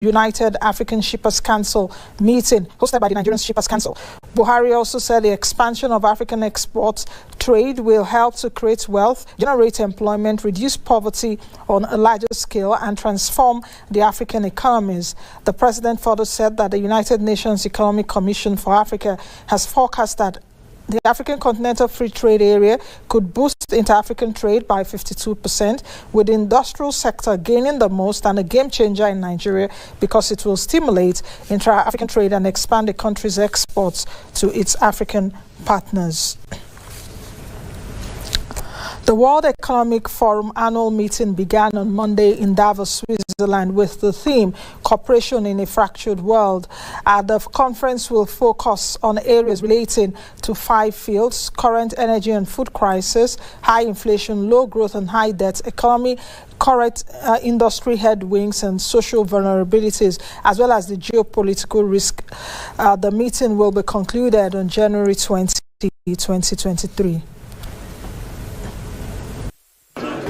United African Shippers Council meeting hosted by the Nigerian Shippers Council. Buhari also said the expansion of African export trade will help to create wealth, generate employment, reduce poverty on a larger scale, and transform the African economies. The president further said that the United Nations Economic Commission for Africa has forecast that the African Continental Free Trade Area could boost inter-African trade by 52%, with the industrial sector gaining the most and a game changer in Nigeria because it will stimulate intra-African trade and expand the country's exports to its African partners. The World Economic Forum annual meeting began on Monday in Davos, Switzerland, with the theme Cooperation in a Fractured World. The conference will focus on areas relating to 5 fields: current energy and food crisis, high inflation, low growth and high debt, economy, current industry headwinds and social vulnerabilities, as well as the geopolitical risk. The meeting will be concluded on January 20, 2023.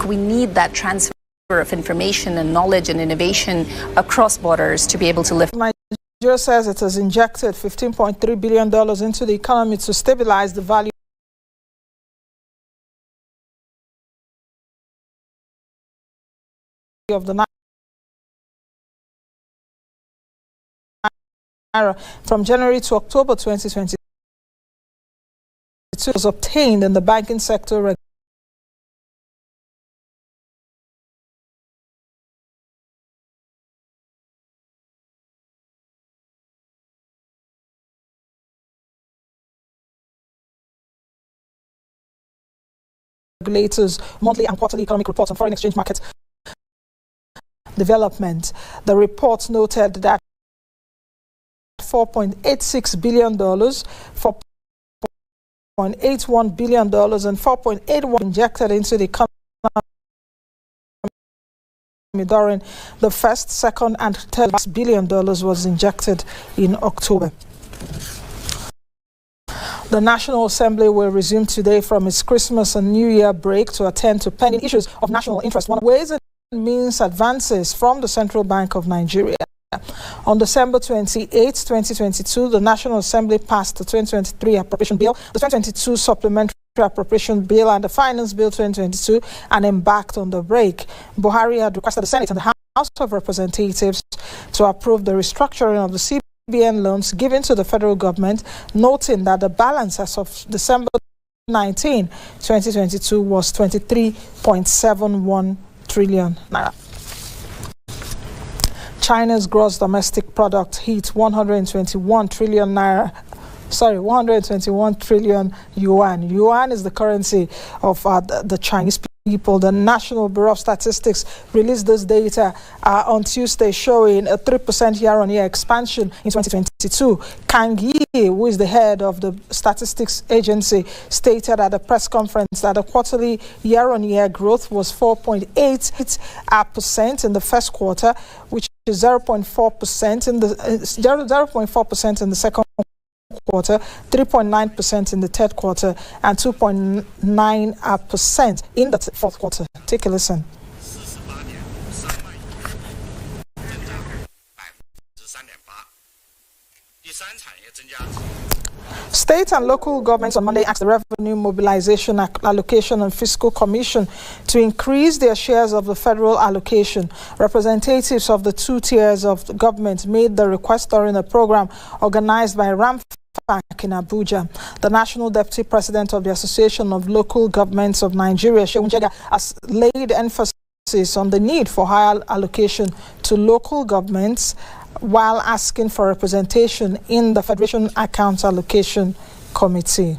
We need that transfer of information and knowledge and innovation across borders to be able to lift. Nigeria says it has injected $15.3 billion into the economy to stabilize the value of the naira from January to October 2022. It was obtained in the banking sector regulators' monthly and quarterly economic reports on foreign exchange market development. The report noted that $4.86 billion, $4.81 billion, and $4.81 injected into the economy during the first, second, and third $1 billion was injected in October. The National Assembly will resume today from its Christmas and New Year break to attend to pending issues of national interest. One of ways and means advances from the Central Bank of Nigeria. On December 28, 2022, the National Assembly passed the 2023 Appropriation Bill, the 2022 Supplementary Appropriation Bill, and the Finance Bill 2022, and embarked on the break. Buhari had requested the Senate and the House of Representatives to approve the restructuring of the CBN loans given to the federal government, noting that the balance as of December 19, 2022 was 23.71 trillion naira. China's gross domestic product hit 121 trillion yuan. Yuan is the currency of the Chinese people. The National Bureau of Statistics released this data on Tuesday, showing a 3% year-on-year expansion in 2022. Kang Yi, who is the head of the statistics agency, stated at a press conference that the quarterly year-on-year growth was 4.8% in the first quarter, which is 0.4% in the 0.4% in the second quarter, 3.9% in the third quarter, and 2.9% in the fourth quarter. Take a listen. State and local governments on Monday asked the Revenue Mobilization, Allocation and Fiscal Commission to increase their shares of the federal allocation. Representatives of the 2 tiers of government made the request during a program organized by RAMFAC in Abuja. The National Deputy President of the Association of Local Governments of Nigeria, Shegun Jega, has laid emphasis on the need for higher allocation to local governments while asking for representation in the Federation Accounts Allocation Committee.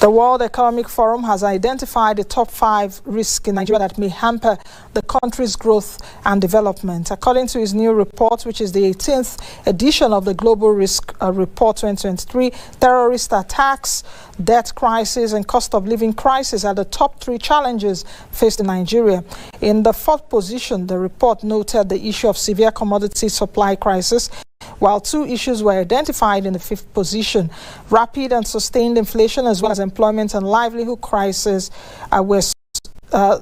The World Economic Forum has identified the top 5 risks in Nigeria that may hamper the country's growth and development. According to his new report, which is the 18th edition of the Global Risk Report 2023, terrorist attacks, debt crisis, and cost of living crisis are the top 3 challenges faced in Nigeria. In the 4th position, the report noted the issue of severe commodity supply crisis, while 2 issues were identified in the 5th position. Rapid and sustained inflation, as well as employment and livelihood crisis, were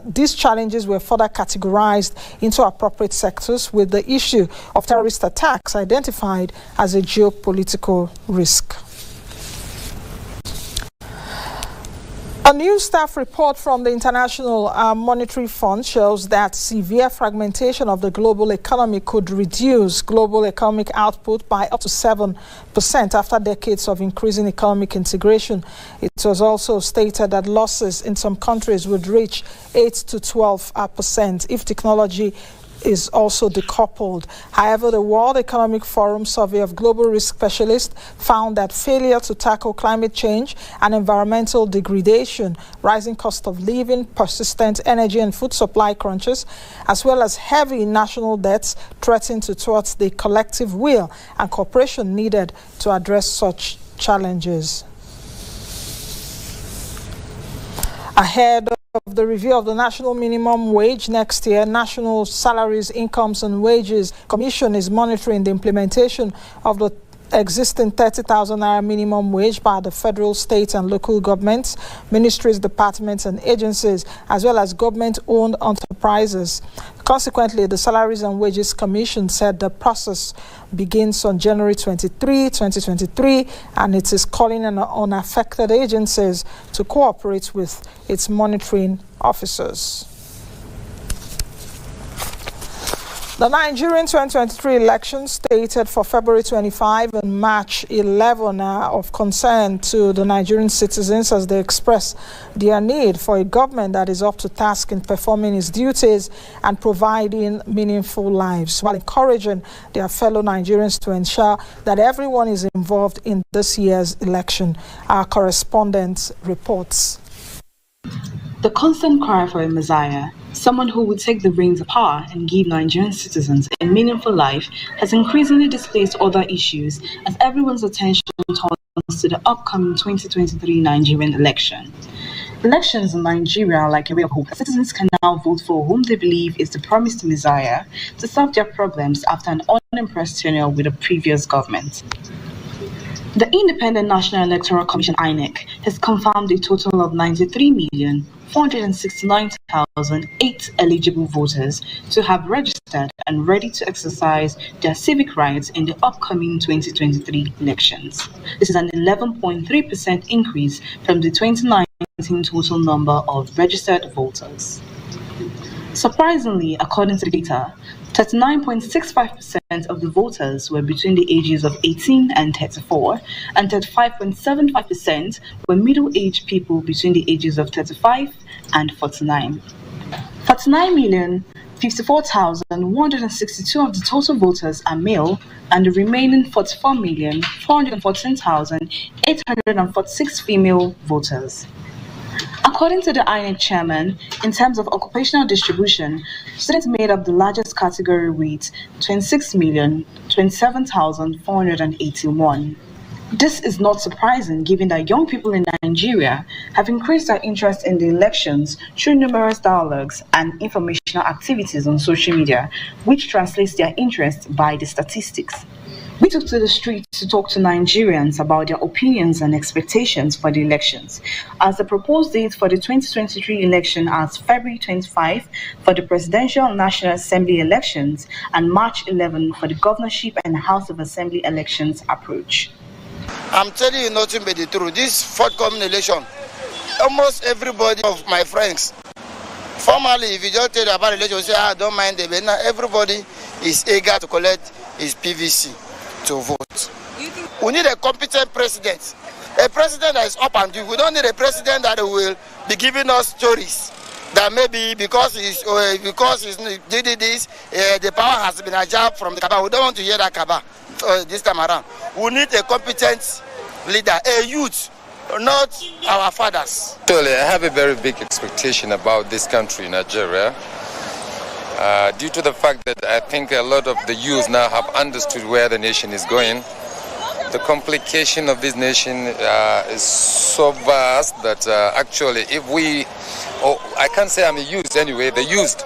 these challenges were further categorized into appropriate sectors, with the issue of terrorist attacks identified as a geopolitical risk. A new staff report from the International Monetary Fund shows that severe fragmentation of the global economy could reduce global economic output by up to 7% after decades of increasing economic integration. It was also stated that losses in some countries would reach 8 to 12% if technology is also decoupled. However, the World Economic Forum survey of global risk specialists found that failure to tackle climate change and environmental degradation, rising cost of living, persistent energy and food supply crunches, as well as heavy national debts threaten to thwart the collective will and cooperation needed to address such challenges. Ahead of the review of the national minimum wage next year, National Salaries, Incomes and Wages Commission is monitoring the implementation of the existing 30,000 naira minimum wage by the federal, state and local governments, ministries, departments and agencies, as well as government-owned enterprises. Consequently, the Salaries and Wages Commission said the process begins on January 23, 2023, and it is calling on affected agencies to cooperate with its monitoring officers. The Nigerian 2023 election, stated for February 25 and March 11, are of concern to the Nigerian citizens as they express their need for a government that is up to task in performing its duties and providing meaningful lives, while encouraging their fellow Nigerians to ensure that everyone is involved in this year's election. Our correspondent reports. The constant cry for a messiah, someone who would take the reins of power and give Nigerian citizens a meaningful life, has increasingly displaced other issues as everyone's attention turns to the upcoming 2023 Nigerian election. Elections in Nigeria are like a ray of hope. Citizens can now vote for whom they believe is the promised messiah to solve their problems after an unimpressed tenure with the previous government. The Independent National Electoral Commission (INEC) has confirmed a total of 93,469,008 eligible voters to have registered and ready to exercise their civic rights in the upcoming 2023 elections. This is an 11.3% increase from the 2019 total number of registered voters. Surprisingly, according to the data, 39.65% of the voters were between the ages of 18 and 34, and 35.75% were middle-aged people between the ages of 35 and 49. 49,054,162 of the total voters are male, and the remaining 44,414,846 female voters. According to the INEC chairman, in terms of occupational distribution, students made up the largest category with 26,027,481. This is not surprising given that young people in Nigeria have increased their interest in the elections through numerous dialogues and informational activities on social media, which translates their interest by the statistics. We took to the streets to talk to Nigerians about their opinions and expectations for the elections, as the proposed date for the 2023 election as February 25 for the Presidential and National Assembly elections and March 11 for the governorship and House of Assembly elections approach. I'm telling you nothing but the truth. This forthcoming election, almost everybody of my friends, formally, if you just tell them about election, you say, I don't mind it, but now everybody is eager to collect his PVC to vote. We need a competent president, a president that is up and due. We don't need a president that will be giving us stories that maybe because he's did this, the power has been hijacked from the Kaba. We don't want to hear that Kaba this time around. We need a competent leader, a youth, not our fathers. Actually, I have a very big expectation about this country, Nigeria. Due to the fact that I think a lot of the youth now have understood where the nation is going. The complication of this nation is so vast that actually if we, I can't say I'm a youth anyway, the youth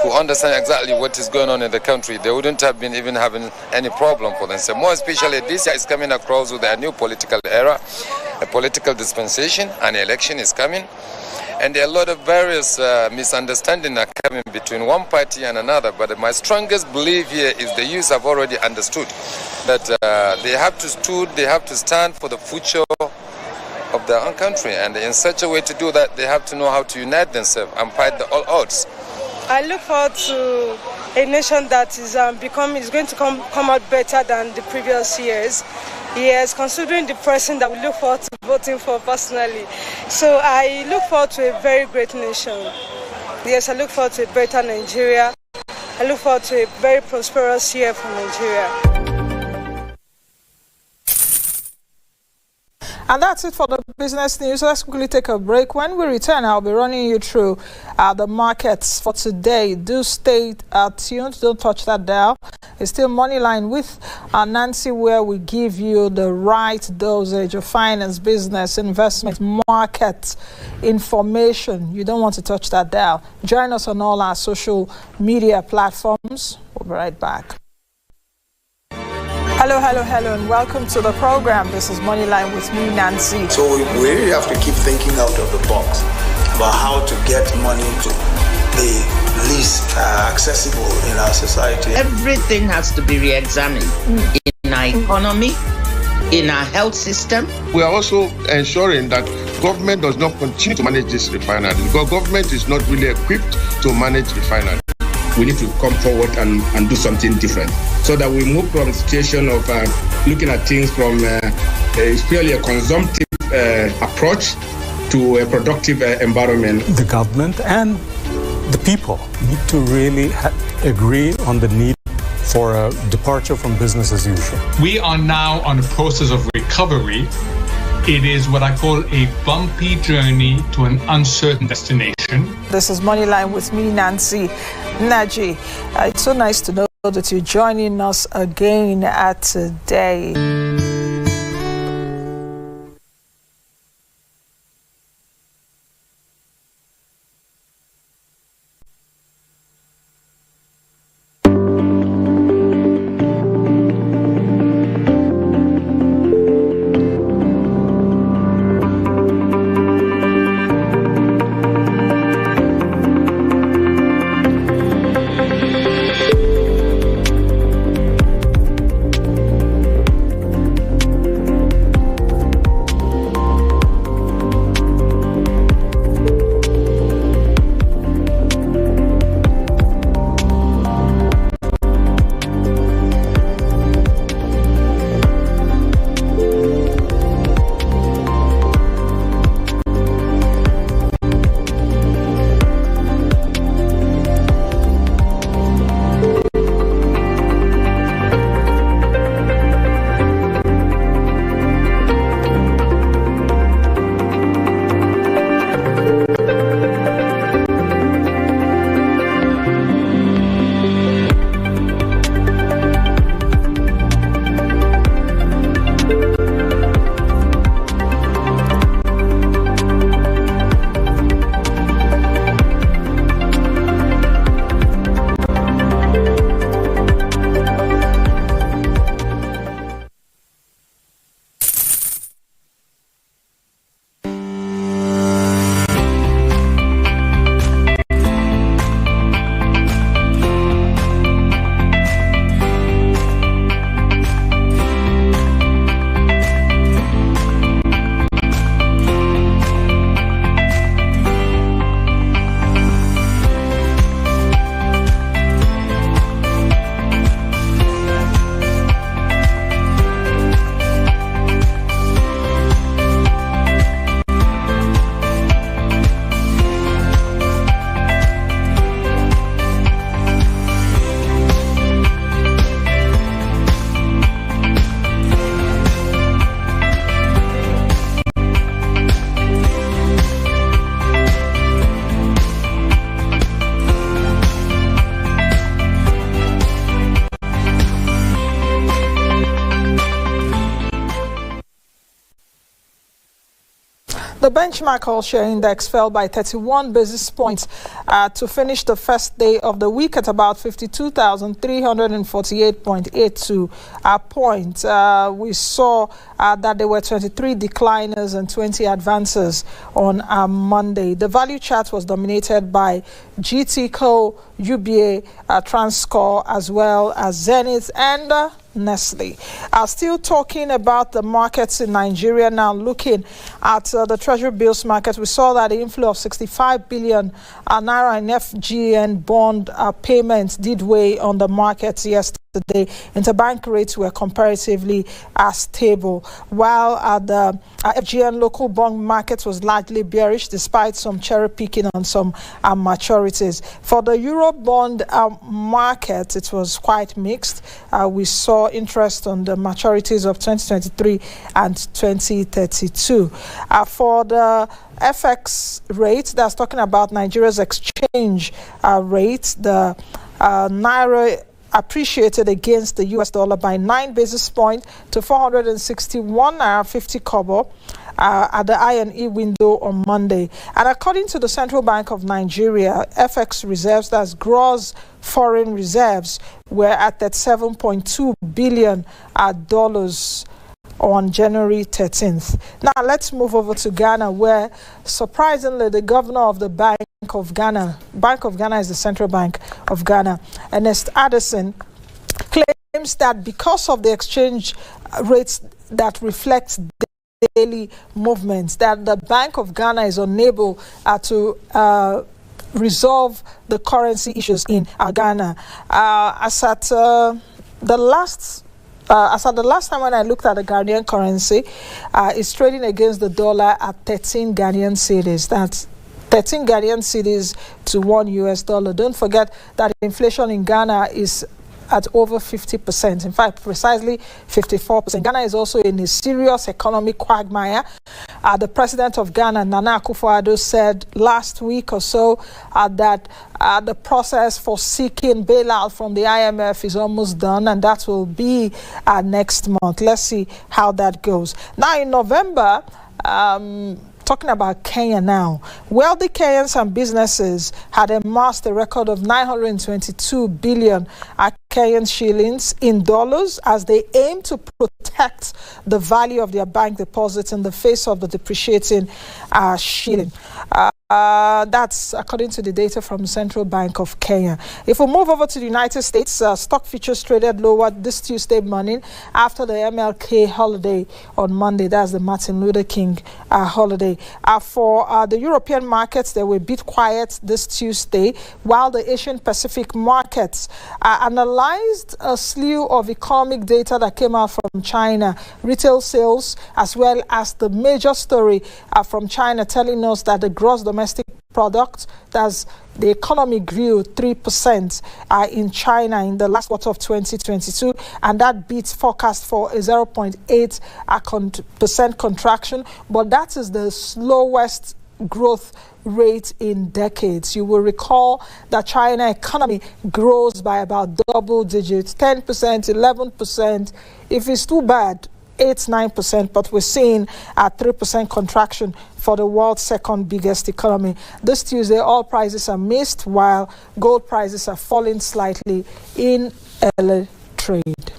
who understand exactly what is going on in the country, they wouldn't have been even having any problem for themselves. More especially this year is coming across with a new political era, a political dispensation, an election is coming. And a lot of various misunderstandings are coming between one party and another. But my strongest belief here is the youth have already understood that they have to stand for the future of their own country. And in such a way to do that, they have to know how to unite themselves and fight all odds. I look forward to a nation that is going to come out better than the previous years. Yes, considering the person that we look forward to voting for personally. So I look forward to a very great nation. Yes, I look forward to a better Nigeria. I look forward to a very prosperous year for Nigeria. And that's it for the business news. Let's quickly take a break. When we return, I'll be running you through the markets for today. Do stay tuned. Don't touch that dial. It's still Moneyline with Nancy, where we give you the right dosage of finance, business, investment, market information. You don't want to touch that dial. Join us on all our social media platforms. We'll be right back. Hello, and welcome to the program. This is Moneyline with me, Nancy. So we really have to keep thinking out of the box about how to get money to the least accessible in our society. Everything has to be re-examined in our economy, in our health system. We are also ensuring that government does not continue to manage this refinery, because government is not really equipped to manage refinery. We need to come forward and do something different, so that we move from the situation of looking at things from purely a consumptive approach to a productive environment. The government and the people need to really agree on the need for a departure from business as usual. We are now on a process of recovery. It is what I call a bumpy journey to an uncertain destination. This is Moneyline with me, Nancy. Naji, it's so nice to know that you're joining us again today. The benchmark all-share index fell by 31 basis points to finish the first day of the week at about 52,348.82 points. We saw that there were 23 decliners and 20 advancers on Monday. The value chart was dominated by GTCO, UBA, Transcorp, as well as Zenith and Nestle. Still talking about the markets in Nigeria now, looking at the Treasury bills market, we saw that the inflow of 65 billion naira in FGN bond payments did weigh on the markets yesterday. Interbank rates were comparatively stable, while the FGN local bond market was largely bearish despite some cherry picking on some maturities. For the Euro bond market, it was quite mixed. We saw interest on the maturities of 2023 and 2032. For the FX rate, that's talking about Nigeria's exchange rate, the Naira appreciated against the US dollar by 9 basis points to 461 naira 50 kobo at the I&E window on Monday. And according to the Central Bank of Nigeria, FX reserves, that's gross foreign reserves, were at that $7.2 billion on January 13th. Now let's move over to Ghana, where surprisingly the governor of the Bank of Ghana is the Central Bank of Ghana, Ernest Addison, claims that because of the exchange rates that reflects daily movements, that the Bank of Ghana is unable to resolve the currency issues in Ghana. As at the last time when I looked at the Ghanaian currency, it's trading against the dollar at 13 Ghanaian cedis. That's 13 Ghanaian cedis to $1 US. Don't forget that inflation in Ghana is at over 50%. In fact, precisely 54%. Ghana is also in a serious economic quagmire. The president of Ghana, Nana Akufo-Addo, said last week or so that the process for seeking bailout from the IMF is almost done, and that will be next month. Let's see how that goes. Now, in November, talking about Kenya now, wealthy Kenyans and businesses had amassed a record of 922 billion Kenyan shillings in dollars as they aim to protect the value of their bank deposits in the face of the depreciating shilling. That's according to the data from the Central Bank of Kenya. If we move over to the United States, stock futures traded lower this Tuesday morning after the MLK holiday on Monday. That's the Martin Luther King holiday. For the European markets, they were a bit quiet this Tuesday, while the Asian Pacific markets analyzed a slew of economic data that came out from China, retail sales, as well as the major story from China telling us that the gross domestic product, that's the economy, grew 3% in China in the last quarter of 2022, and that beats forecast for a 0.8% contraction. But that is the slowest growth rate in decades. You will recall that China economy grows by about double digits, 10%, 11%. If it's too bad, 8-9%, but we're seeing a 3% contraction for the world's second biggest economy. This Tuesday, oil prices are missed, while gold prices are falling slightly in early trade.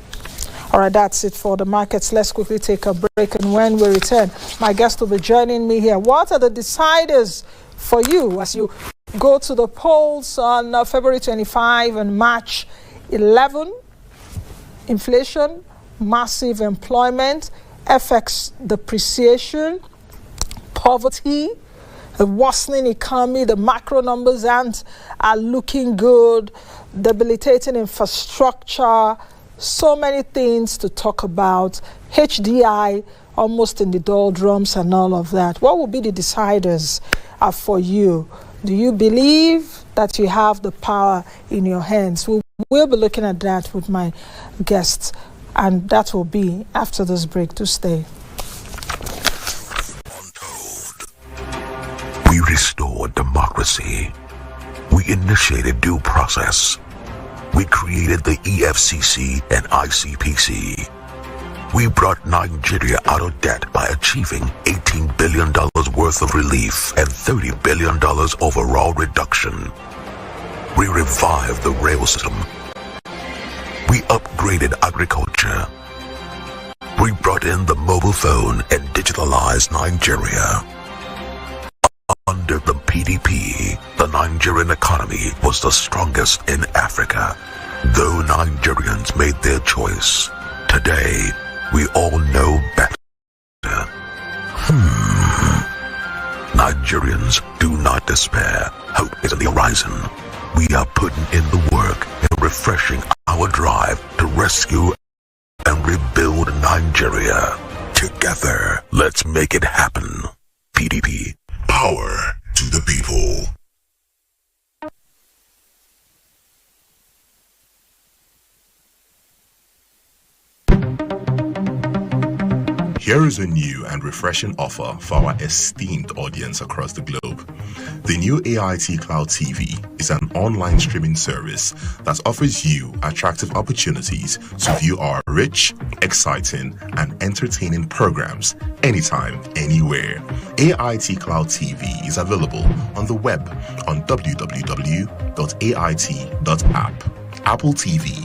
All right, that's it for the markets. Let's quickly take a break, and when we return, my guest will be joining me here. What are the deciders for you as you go to the polls on February 25 and March 11? Inflation, massive employment, FX depreciation, poverty, a worsening economy, the macro numbers are looking good, debilitating infrastructure, so many things to talk about, HDI almost in the doldrums and all of that. What will be the deciders for you? Do you believe that you have the power in your hands? We'll be looking at that with my guests, and that will be after this break. To stay. We restored democracy. We initiated due process. We created the EFCC and ICPC. We brought Nigeria out of debt by achieving $18 billion worth of relief and $30 billion overall reduction. We revived the rail system. We upgraded agriculture. We brought in the mobile phone and digitalized Nigeria. Under the PDP, the Nigerian economy was the strongest in Africa. Though Nigerians made their choice, today we all know better. Nigerians, do not despair. Hope is on the horizon. We are putting in the work and refreshing our drive to rescue and rebuild Nigeria. Together, let's make it happen. PDP. Power to the people. Here is a new and refreshing offer for our esteemed audience across the globe. The new AIT Cloud TV is an online streaming service that offers you attractive opportunities to view our rich, exciting, and entertaining programs anytime, anywhere. AIT Cloud TV is available on the web on www.ait.app, Apple TV,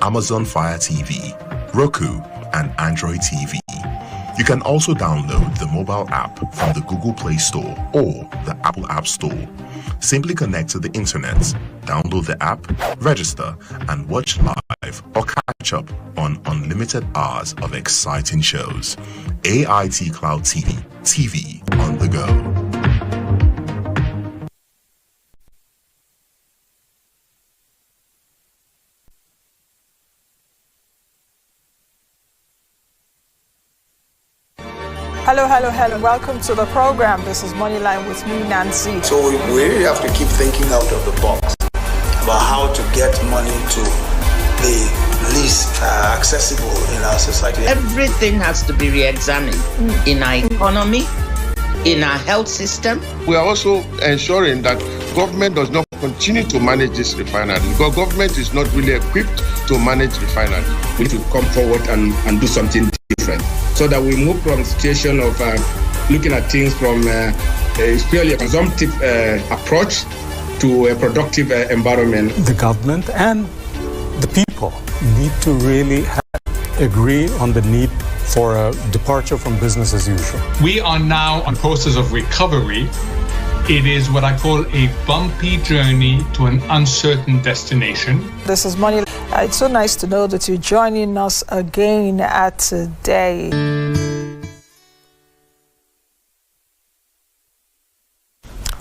Amazon Fire TV, Roku, and Android TV. You can also download the mobile app from the Google Play Store or the Apple App Store. Simply connect to the internet, download the app, register, and watch live or catch up on unlimited hours of exciting shows. AIT Cloud TV, TV on the go. Hello. Welcome to the program. This is Moneyline with me, Nancy. So we really have to keep thinking out of the box about how to get money to the least accessible in our society. Everything has to be re-examined in our economy, in our health system. We are also ensuring that government does not continue to manage this refinery, because government is not really equipped to manage refinery. We need to come forward and do something different, so that we move from the situation of looking at things from a purely consumptive approach to a productive environment. The government and the people need to really agree on the need for a departure from business as usual. We are now on process of recovery. It is what I call a bumpy journey to an uncertain destination. This is Money. It's so nice to know that you're joining us again today.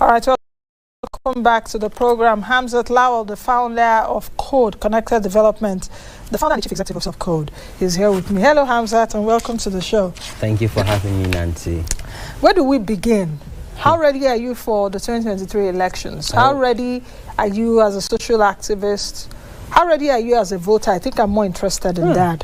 All right, welcome back to the program. Hamzat Lawal, the founder of Code Connected Development, the founder and chief executive of Code, is here with me. Hello, Hamzat, and welcome to the show. Thank you for having me, Nancy. Where do we begin? How ready are you for the 2023 elections? How ready are you as a social activist? How ready are you as a voter? I think I'm more interested in that.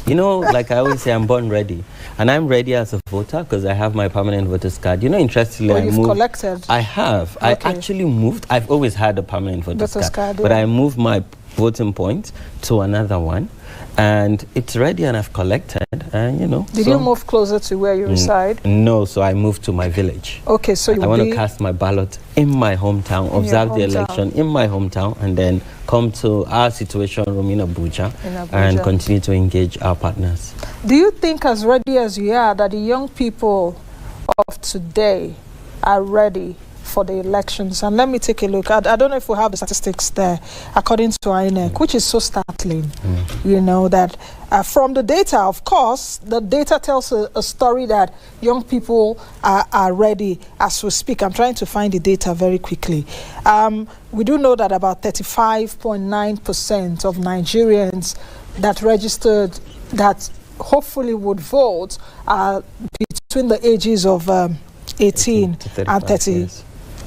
You know, like I always say, I'm born ready. And I'm ready as a voter because I have my permanent voter's card. You know, interestingly, I moved. You've collected? I have. Okay. I actually moved. I've always had a permanent voter's card. But I moved my voting point to another one. And it's ready and I've collected, and you know. Did you move closer to where you reside? No, so I moved to my village. Okay, so I want to cast my ballot in my hometown, observe the election in my hometown, and then come to our situation room in Abuja and continue to engage our partners. Do you think, as ready as you are, that the young people of today are ready for the elections? And let me take a look. I don't know if we have the statistics there, according to INEC, which is so startling. You know, that from the data, of course, the data tells a story that young people are ready as we speak. I'm trying to find the data very quickly. We do know that about 35.9% of Nigerians that registered that hopefully would vote are between the ages of 18 and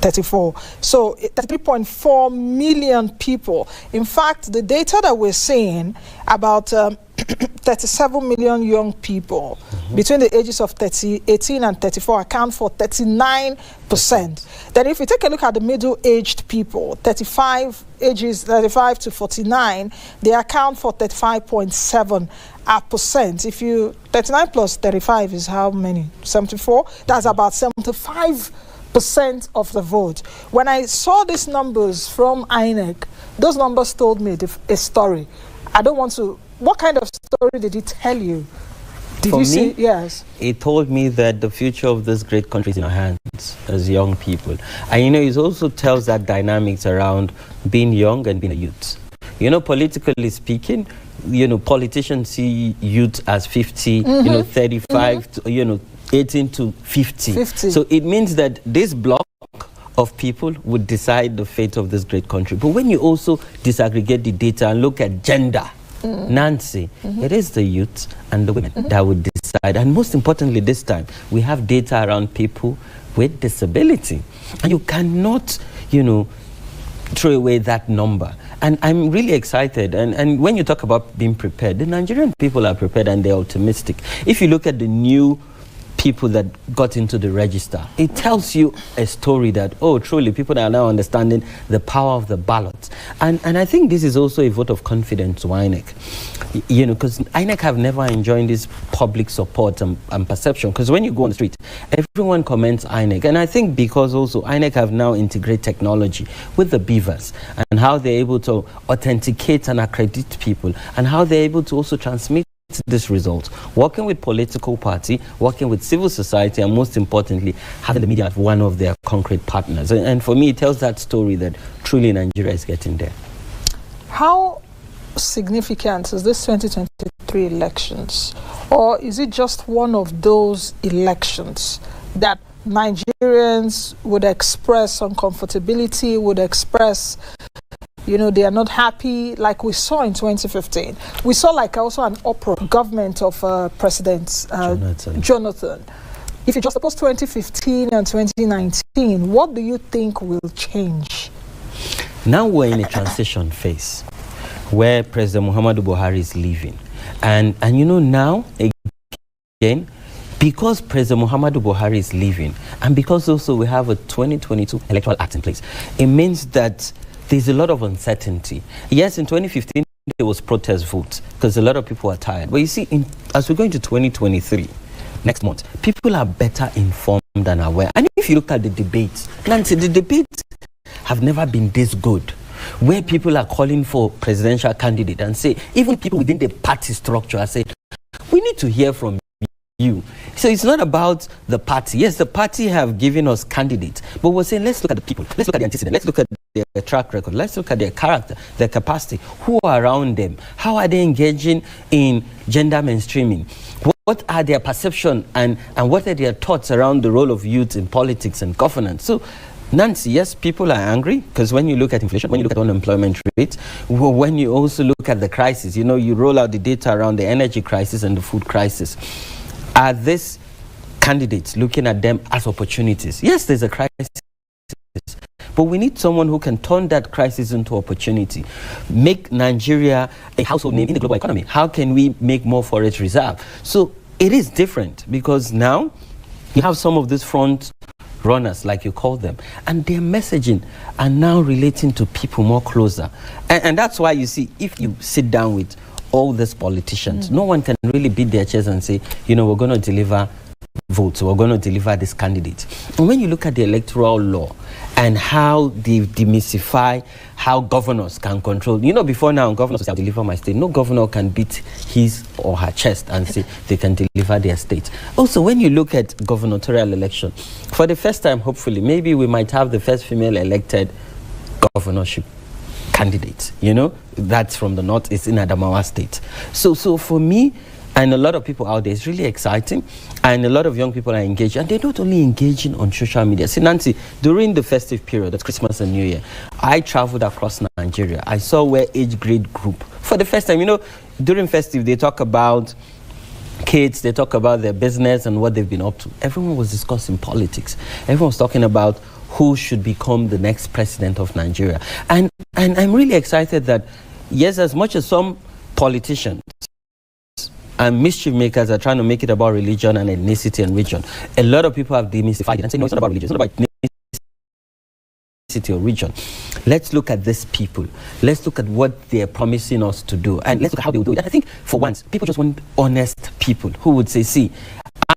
34. So 33.4 million people. In fact, the data that we're seeing, about 37 million young people between the ages of 18 and 34 account for 39%. Then if you take a look at the middle-aged people, ages 35 to 49, they account for 35.7%. If you 39 plus 35 is how many? 74? That's about 75% of the vote. When I saw these numbers from INEC, those numbers told me a story. I don't want to. What kind of story did it tell you? Did you see? Yes. It told me that the future of this great country is in our hands as young people. And it also tells that dynamics around being young and being a youth. Politically speaking, politicians see youth as 50, 35, to, 18 to 50. So it means that this block of people would decide the fate of this great country. But when you also disaggregate the data and look at gender, Nancy, it is the youth and the women that would decide. And most importantly, this time, we have data around people with disability. And you cannot, throw away that number. And I'm really excited. And when you talk about being prepared, the Nigerian people are prepared and they're optimistic. If you look at the new people that got into the register, it tells you a story that, truly, people are now understanding the power of the ballot. And I think this is also a vote of confidence to INEC. Because INEC have never enjoyed this public support and perception. Because when you go on the street, everyone comments INEC. And I think because also INEC have now integrated technology with the beavers and how they're able to authenticate and accredit people and how they're able to also transmit this result, working with political party, working with civil society, and most importantly, having the media as one of their concrete partners. And for me, it tells that story that truly Nigeria is getting there. How significant is this 2023 elections? Or is it just one of those elections that Nigerians would express uncomfortability, would express they are not happy, like we saw in 2015. We saw also an uproar government of President Jonathan. If you just suppose 2015 and 2019, what do you think will change? Now we're in a transition phase where President Muhammadu Buhari is leaving. And now, again, because President Muhammadu Buhari is leaving, and because also we have a 2022 Electoral Act in place, it means that there's a lot of uncertainty. Yes, in 2015, there was protest votes because a lot of people are tired. But you see, as we go into 2023, next month, people are better informed and aware. And if you look at the debates, Nancy, the debates have never been this good, where people are calling for presidential candidate and say, even people within the party structure say, we need to hear from you. So it's not about the party. Yes, the party have given us candidates, but we're saying, let's look at the people. Let's look at the antecedent. Let's look at their track record. Let's look at their character, their capacity. Who are around them? How are they engaging in gender mainstreaming? What are their perception and what are their thoughts around the role of youth in politics and governance? So, Nancy, yes, people are angry because when you look at inflation, when you look at unemployment rate, when you also look at the crisis, you roll out the data around the energy crisis and the food crisis. Are these candidates looking at them as opportunities? Yes, there's a crisis, but we need someone who can turn that crisis into opportunity, make Nigeria a household name in the global economy. How can we make more forage reserve? So it is different because now you have some of these front runners, like you call them, and their messaging are now relating to people more closer. And that's why you see, if you sit down with all these politicians, no one can really beat their chest and say, we're going to deliver votes, we're going to deliver this candidate. And when you look at the electoral law and how they demystify how governors can control, before now, governors say, I'll deliver my state. No governor can beat his or her chest and say they can deliver their state. Also, when you look at gubernatorial election, for the first time, hopefully, maybe we might have the first female elected governorship candidate, that's from the north, it's in Adamawa State. So for me, and a lot of people out there, it's really exciting, and a lot of young people are engaged, and they're not only engaging on social media. See, Nancy, during the festive period, that's Christmas and New Year, I traveled across Nigeria. I saw where age grade group, for the first time, during festive, they talk about kids, they talk about their business and what they've been up to. Everyone was discussing politics. Everyone was talking about who should become the next president of Nigeria. And I'm really excited that, yes, as much as some politicians and mischief makers are trying to make it about religion and ethnicity and region. A lot of people have demystified it and say, no, it's not about religion, it's not about ethnicity or region. Let's look at these people. Let's look at what they're promising us to do, and let's look at how they will do it. And I think for once, people just want honest people who would say, see,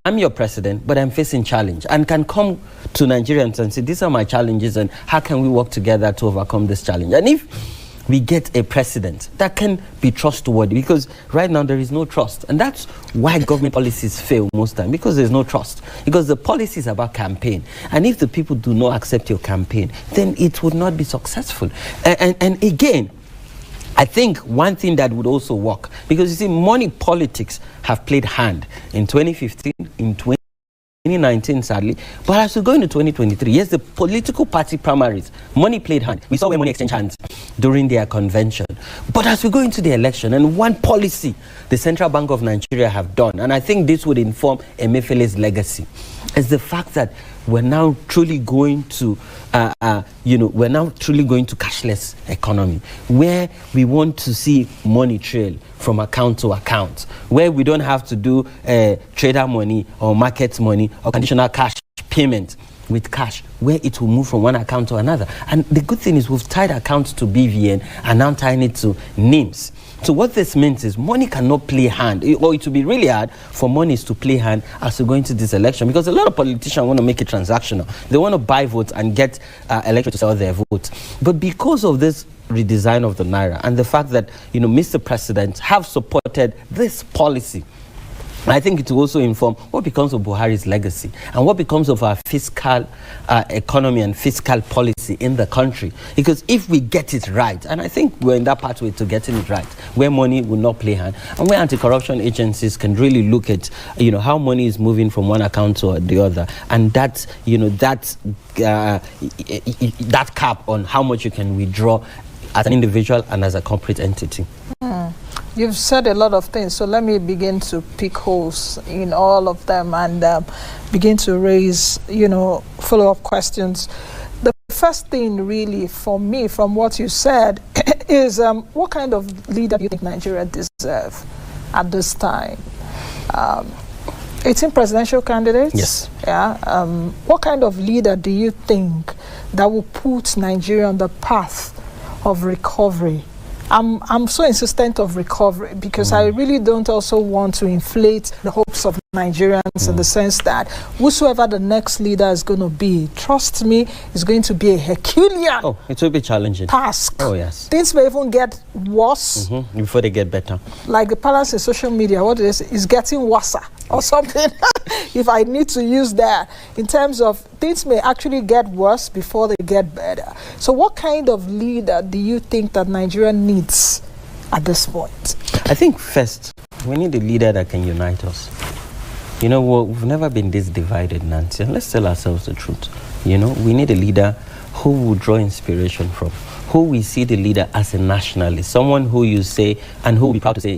I'm your president, but I'm facing challenge, and can come to Nigerians and say, these are my challenges, and how can we work together to overcome this challenge? And if we get a president that can be trustworthy, because right now there is no trust, and that's why government policies fail most time, because there's no trust, because the policy is about campaign, and if the people do not accept your campaign, then it would not be successful. And again, I think one thing that would also work, because you see, money politics have played hand in 2015, in 2019, sadly, but as we go into 2023, yes, the political party primaries, money played hand. We saw where money exchanged hands during their convention. But as we go into the election, and one policy the Central Bank of Nigeria have done, and I think this would inform Emefiele's legacy, is the fact that we're now truly going to, cashless economy, where we want to see money trail from account to account, where we don't have to do trader money or market money or conditional cash payment with cash, where it will move from one account to another. And the good thing is we've tied accounts to BVN and now tying it to NIMS. So what this means is money cannot play hand, or it will be really hard for monies to play hand as we go into this election, because a lot of politicians want to make it transactional. They want to buy votes and get electors to sell their votes. But because of this redesign of the Naira and the fact that, Mr. President have supported this policy, I think it will also inform what becomes of Buhari's legacy and what becomes of our fiscal economy and fiscal policy in the country. Because if we get it right, and I think we're in that pathway to getting it right, where money will not play hand, and where anti-corruption agencies can really look at, how money is moving from one account to the other, and that cap on how much you can withdraw as an individual and as a corporate entity. You've said a lot of things, so let me begin to pick holes in all of them and begin to raise, follow-up questions. The first thing really for me from what you said is what kind of leader do you think Nigeria deserves at this time? 18 presidential candidates? Yes. Yeah. What kind of leader do you think that will put Nigeria on the path of recovery? I'm so insistent of recovery because I really don't also want to inflate the hopes of Nigerians in the sense that whosoever the next leader is going to be, trust me, is going to be a Herculean it will be challenging task. Oh, yes. Things may even get worse before they get better. Like the balance in social media, what is getting worse or something, if I need to use that, in terms of things may actually get worse before they get better. So what kind of leader do you think that Nigeria needs at this point? I think first, we need a leader that can unite us. We've never been this divided, Nancy, and let's tell ourselves the truth. We need a leader who will draw inspiration from, who we see the leader as a nationalist, someone who you say, and who will be proud to say,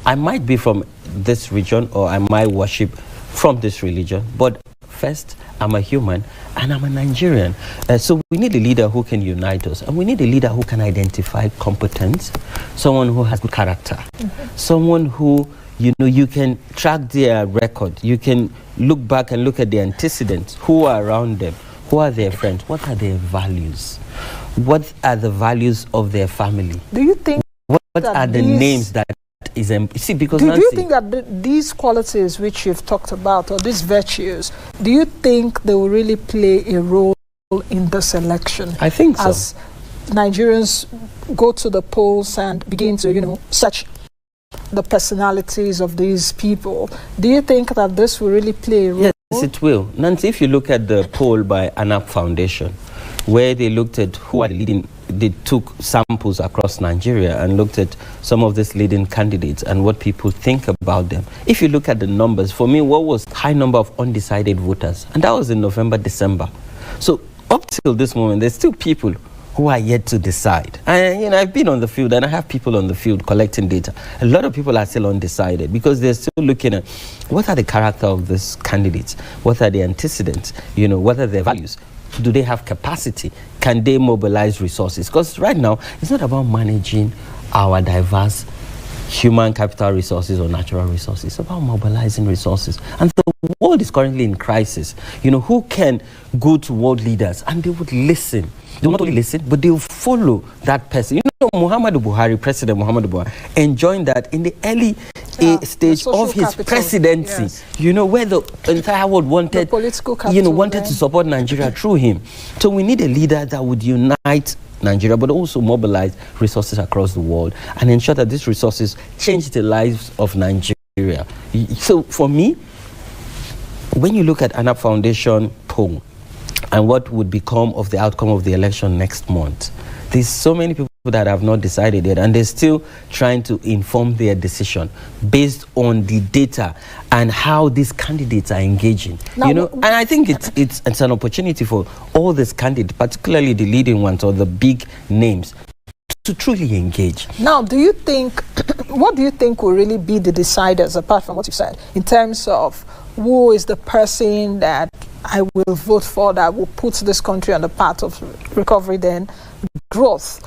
I might be from this region or I might worship from this religion, but first, I'm a human and I'm a Nigerian. So we need a leader who can unite us, and we need a leader who can identify competence, someone who has good character, someone who, you can track their record, you can look back and look at the antecedents, who are around them, who are their friends, what are their values, what are the values of their family. Do you think what are the names that is because do you think that these qualities which you've talked about, or these virtues, do you think they will really play a role in this election? I think so. As Nigerians go to the polls and begin to, search the personalities of these people, do you think that this will really play a role? Yes, it will. Nancy, if you look at the poll by ANAP Foundation, where they looked at who are the leading, they took samples across Nigeria and looked at some of these leading candidates and what people think about them. If you look at the numbers, for me, what was high number of undecided voters? And that was in November, December. So up till this moment, there's still people who are yet to decide. And I've been on the field and I have people on the field collecting data. A lot of people are still undecided because they're still looking at what are the character of these candidates, what are the antecedents, what are their values. Do they have capacity? Can they mobilize resources? Because right now, it's not about managing our diverse human capital resources or natural resources. It's about mobilizing resources. And the world is currently in crisis. Who can go to world leaders and they would listen? They will not only listen, but they will follow that person. President Muhammadu Buhari, enjoying that in the early stage of his presidency, yes. Where the entire world wanted, wanted to support Nigeria through him. So we need a leader that would unite Nigeria, but also mobilize resources across the world and ensure that these resources change the lives of Nigeria. So for me, when you look at ANAP Foundation poll and what would become of the outcome of the election next month, there's so many people that have not decided yet, and they're still trying to inform their decision based on the data and how these candidates are engaging. Now, and I think it's an opportunity for all these candidates, particularly the leading ones or the big names, to truly engage. Now, what do you think will really be the deciders, apart from what you said, in terms of who is the person that I will vote for that will put this country on the path of recovery, then growth?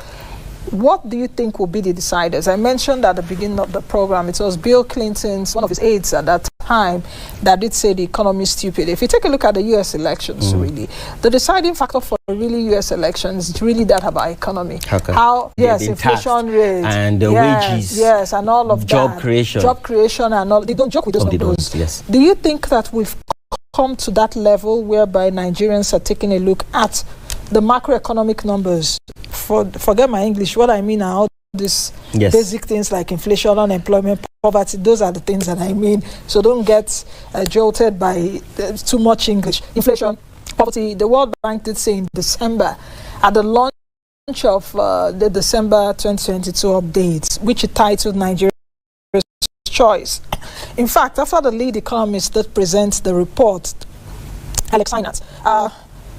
What do you think will be the deciders? I mentioned at the beginning of the program, it was Bill Clinton's, one of his aides at that time, that did say the economy is stupid. If you take a look at the U.S. elections, really, the deciding factor for really U.S. elections is really that about economy. How inflation rate. And the wages. Yes, and all of job creation. Job creation and all. They don't joke with those numbers. Yes. Do you think that we've come to that level whereby Nigerians are taking a look at the macroeconomic numbers? Forget my English. What I mean are all these basic things like inflation, unemployment, poverty. Those are the things that I mean. So don't get jolted by too much English. Inflation, poverty. The World Bank did say in December, at the launch of the December 2022 updates, which it titled Nigeria's Choice. In fact, after the lead economist that presents the report, Alex Sinat,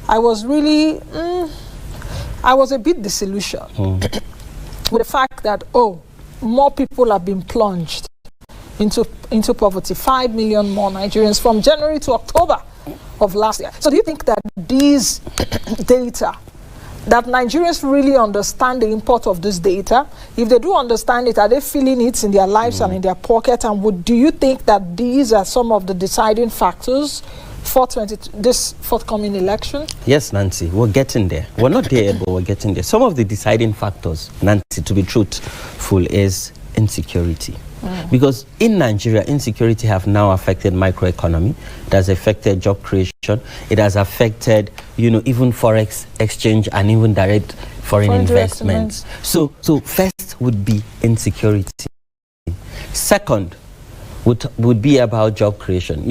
I was really, I was a bit disillusioned with the fact that, more people have been plunged into poverty. 5 million more Nigerians from January to October of last year. So do you think that these data, that Nigerians really understand the import of this data? If they do understand it, are they feeling it in their lives and in their pocket? And do you think that these are some of the deciding factors for this forthcoming election? Yes, Nancy, we're getting there. We're not there, but we're getting there. Some of the deciding factors, Nancy, to be truthful, is insecurity. Because in Nigeria, insecurity have now affected microeconomy. It has affected job creation. It has affected, even forex exchange and even direct foreign investments. So first would be insecurity. Second would be about job creation.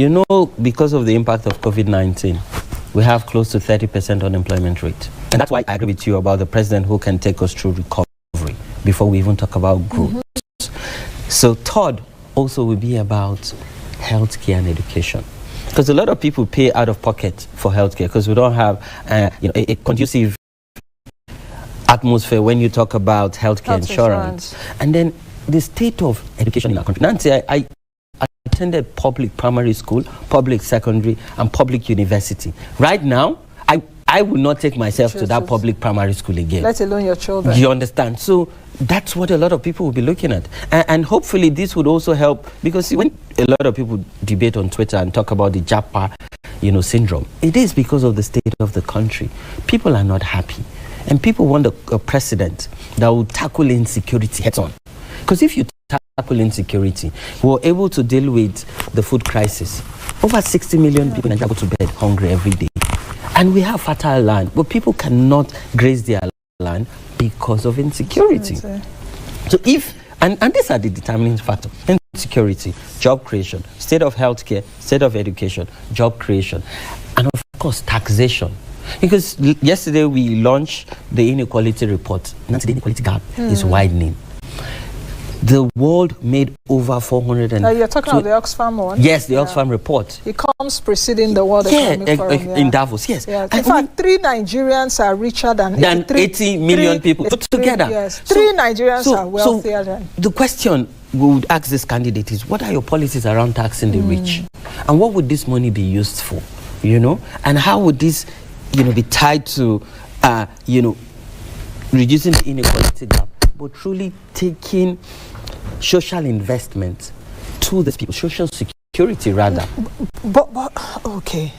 Because of the impact of COVID-19, we have close to 30% unemployment rate. And that's why I agree with you about the president who can take us through recovery before we even talk about growth. So third also will be about healthcare and education. Because a lot of people pay out of pocket for healthcare because we don't have a conducive atmosphere when you talk about healthcare insurance. And then the state of education in our country. Nancy, I attended public primary school, public secondary, and public university. Right now, I would not take myself to that public primary school again. Let alone your children. You understand? So that's what a lot of people will be looking at. And hopefully this would also help, because when a lot of people debate on Twitter and talk about the Japa, syndrome, it is because of the state of the country. People are not happy. And people want a president that will tackle insecurity head on. Because if you tackle insecurity, we're able to deal with the food crisis. Over 60 million people in Nigeria go to bed hungry every day. And we have fertile land, but people cannot graze their land because of insecurity. So and these are the determining factors: insecurity, job creation, state of healthcare, state of education, job creation, and of course taxation. Because yesterday we launched the inequality report. Now the inequality gap is widening. The world made over 400 and... you're talking about the Oxfam one? Yes, the Oxfam report. It comes preceding the World Economic Forum. In Davos, yes. In fact, 3 Nigerians are richer than 80 million people put together. Yes, 3 Nigerians are wealthier than... The question we would ask this candidate is, what are your policies around taxing the rich? And what would this money be used for? And how would this, be tied to, reducing the inequality gap, but truly taking social investment to these people, social security rather. But okay.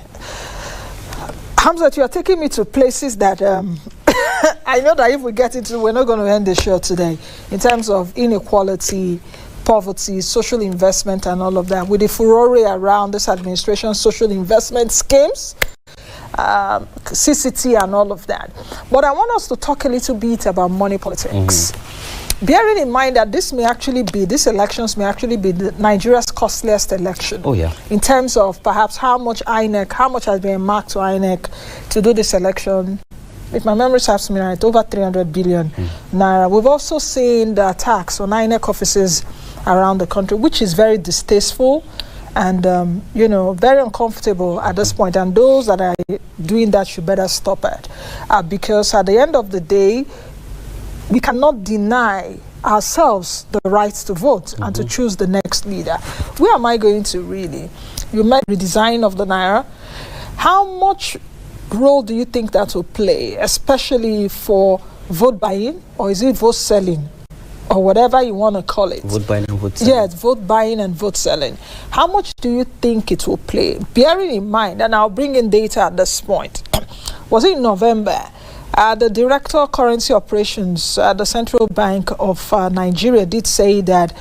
Hamzat, you are taking me to places that I know that if we get into, we're not going to end the show today, in terms of inequality, poverty, social investment and all of that, with the furore around this administration's social investment schemes, CCT and all of that. But I want us to talk a little bit about money politics. Bearing in mind that these elections may actually be Nigeria's costliest election. Oh yeah. In terms of perhaps how much has been marked to INEC to do this election. If my memory serves me right, over 300 billion naira. We've also seen the attacks on INEC offices around the country, which is very distasteful and very uncomfortable at this point. And those that are doing that should better stop it, because at the end of the day, we cannot deny ourselves the rights to vote and to choose the next leader. Where am I going to really? You meant redesign of the naira. How much role do you think that will play, especially for vote buying, or is it vote selling, or whatever you want to call it? Vote buying and vote selling. Yes, vote buying and vote selling. How much do you think it will play? Bearing in mind, and I'll bring in data at this point, was it in November? The Director of Currency Operations at the Central Bank of Nigeria did say that,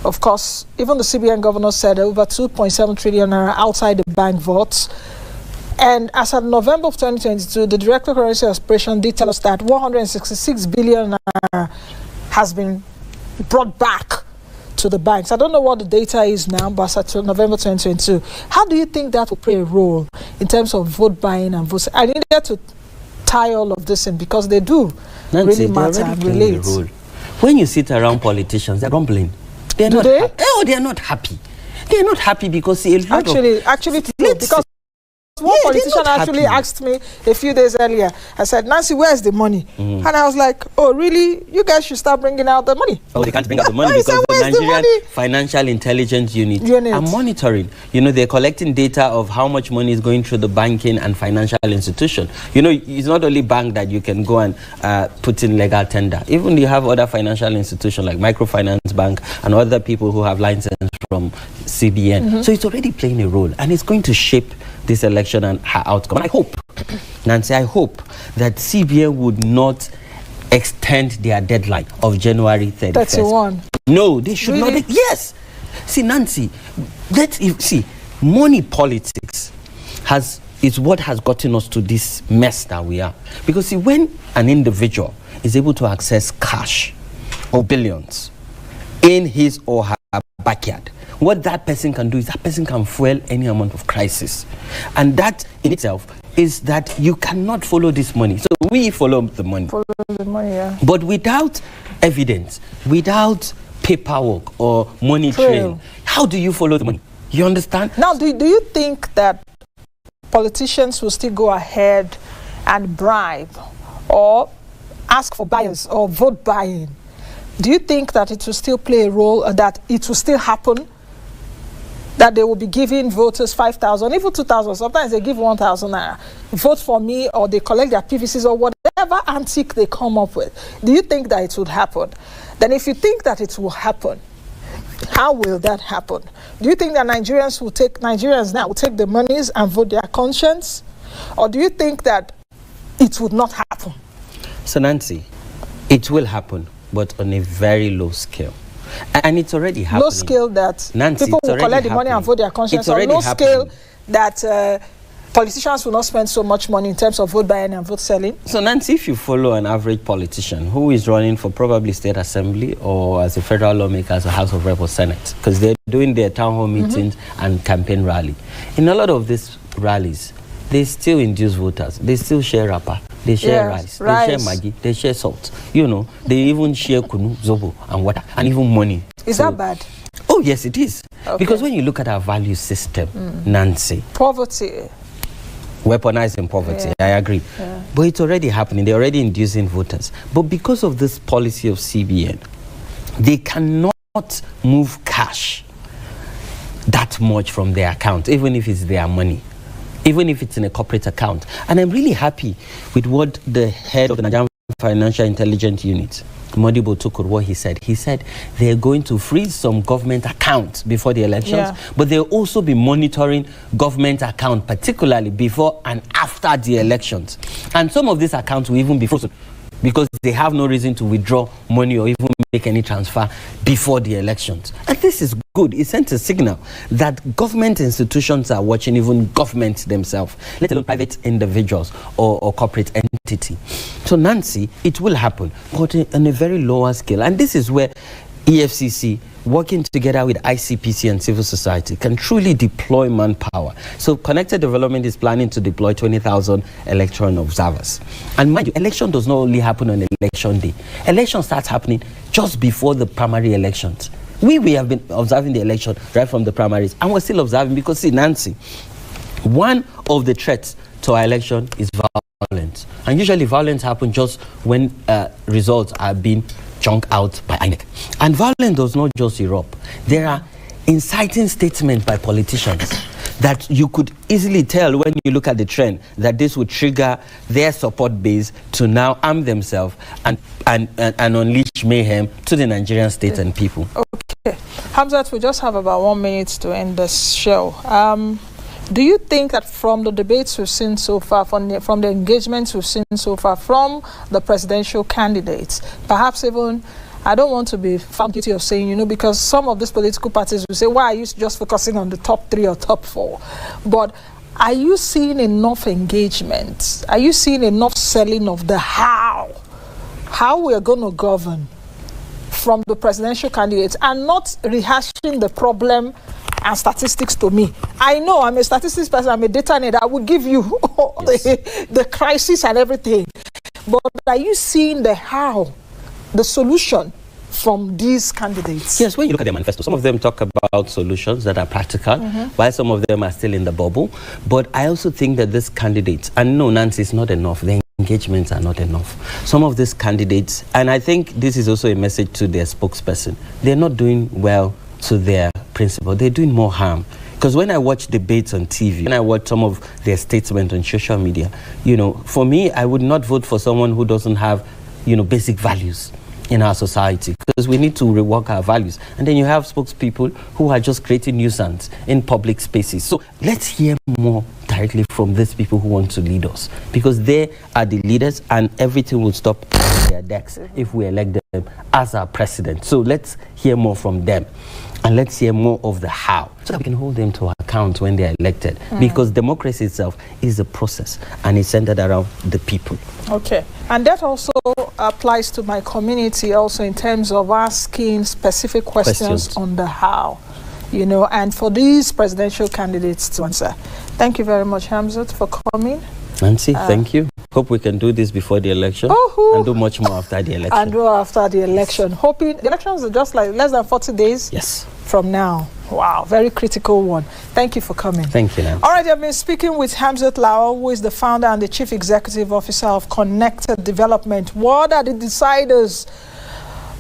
of course, even the CBN governor said over 2.7 trillion naira outside the bank votes. And as of November of 2022, the Director of Currency Operations did tell us that 166 billion naira has been brought back to the banks. I don't know what the data is now, but as of November 2022, how do you think that will play a role in terms of vote buying and vote? I needed to tie all of this in because they do really matter and relate. When you sit around politicians, they're grumbling. They're not happy. They're not happy because actually because one politician actually asked me a few days earlier. I said, Nancy, where's the money? And I was like, oh, really? You guys should start bringing out the money. Oh, they can't bring out the money because the Nigerian Financial Intelligence Unit are monitoring. They're collecting data of how much money is going through the banking and financial institution. It's not only bank that you can go and put in legal tender. Even you have other financial institutions like Microfinance Bank and other people who have license from CBN. So it's already playing a role, and it's going to shape this election and her outcome. And I hope, Nancy, that CBN would not extend their deadline of January 31st. 31. No, they should not. Yes. See, Nancy, money politics is what has gotten us to this mess that we are. Because see, when an individual is able to access cash or billions in his or her backyard, what that person can do is that person can fuel any amount of crisis. And that in itself is that you cannot follow this money. So we follow the money. Yeah. But without evidence, without paperwork or money trail, how do you follow the money? You understand? Now, do you think that politicians will still go ahead and bribe or ask for buyers or vote buying? Do you think that it will still play a role, that it will still happen? That they will be giving voters 5,000, even 2,000. Sometimes they give 1,000 naira. Vote for me, or they collect their PVCs or whatever antique they come up with. Do you think that it would happen? Then if you think that it will happen, how will that happen? Do you think that Nigerians now will take the monies and vote their conscience? Or do you think that it would not happen? So Nancy, it will happen, but on a very low scale. And it's already happening. Low scale that Nancy, people will collect the money and vote their conscience. Or low scale that politicians will not spend so much money in terms of vote buying and vote selling. So Nancy, if you follow an average politician who is running for probably state assembly or as a federal lawmaker as a House of Rep or Senate, because they're doing their town hall meetings and campaign rally. In a lot of these rallies, they still induce voters. They still share wrapper. They share rice. They share maggi. They share salt. They even share kunu, zobo, and water, and even money. Is that bad? Oh, yes, it is. Okay. Because when you look at our value system, Nancy. Poverty. Weaponizing poverty, I agree. Yeah. But it's already happening. They're already inducing voters. But because of this policy of CBN, they cannot move cash that much from their account, even if it's their money, even if it's in a corporate account. And I'm really happy with what the head of the Nigerian Financial Intelligence Unit Modibo Tukur, what he said they're going to freeze some government accounts before the elections, but they'll also be monitoring government accounts, particularly before and after the elections. And some of these accounts will even be frozen because they have no reason to withdraw money or even make any transfer before the elections. And this is good. It sends a signal that government institutions are watching, even governments themselves, let alone private individuals or corporate entity. So Nancy, it will happen, but on a very lower scale. And this is where EFCC, working together with ICPC and civil society, can truly deploy manpower. So Connected Development is planning to deploy 20,000 election observers. And mind you, election does not only happen on election day. Election starts happening just before the primary elections. We have been observing the election right from the primaries, and we're still observing because, see, Nancy, one of the threats to our election is violence. And usually violence happens just when results are being chunked out by INEC. And violence does not just erupt. There are inciting statements by politicians that you could easily tell when you look at the trend that this would trigger their support base to now arm themselves and unleash mayhem to the Nigerian state and people. Okay. Hamzat, we just have about 1 minute to end this show. Do you think that from the debates we've seen so far, from the engagements we've seen so far, from the presidential candidates, perhaps even, I don't want to be found guilty of saying, because some of these political parties will say, why are you just focusing on the top 3 or top 4? But are you seeing enough engagement? Are you seeing enough selling of the how we are going to govern from the presidential candidates, and not rehashing the problem and statistics to me? I know I'm a statistics person, I'm a data nerd, I will give you the crisis and everything. But are you seeing the how, the solution from these candidates? Yes, when you look at their manifesto, some of them talk about solutions that are practical, while some of them are still in the bubble. But I also think that these candidates, and no, Nancy, it's not enough. The engagements are not enough. Some of these candidates, and I think this is also a message to their spokesperson, they're not doing well to their principle. They're doing more harm. Because when I watch debates on TV, when I watch some of their statements on social media, for me, I would not vote for someone who doesn't have, basic values in our society, because we need to rework our values. And then you have spokespeople who are just creating nuisance in public spaces. So let's hear more directly from these people who want to lead us, because they are the leaders, and everything will stop on their decks if we elect them as our president. So let's hear more from them, and let's hear more of the how, so that we can hold them to account when they are elected. Because democracy itself is a process, and it's centered around the people. Okay, and that also applies to my community also, in terms of asking specific questions on the how, and for these presidential candidates to answer. Thank you very much, Hamzat, for coming. Nancy, thank you. Hope we can do this before the election and do much more after the election. And do after the election. Hoping the elections are just like less than 40 days from now. Wow, very critical one. Thank you for coming. Thank you, Nancy. All right, I've been speaking with Hamzat Lawal, who is the founder and the chief executive officer of Connected Development. What are the deciders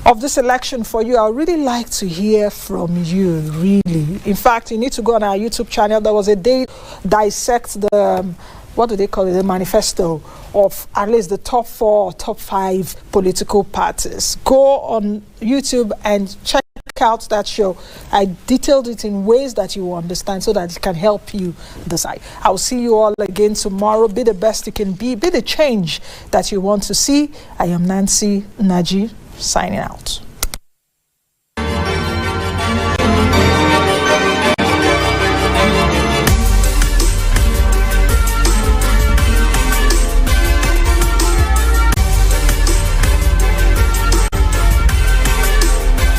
of this election for you? I would really like to hear from you, really. In fact, you need to go on our YouTube channel. There was a day dissect the what do they call it, the manifesto of at least the top 4 or top 5 political parties. Go on YouTube and check out that show. I detailed it in ways that you will understand, so that it can help you decide. I'll see you all again tomorrow. Be the best you can be the change that you want to see. I am Nancy Naji, signing out.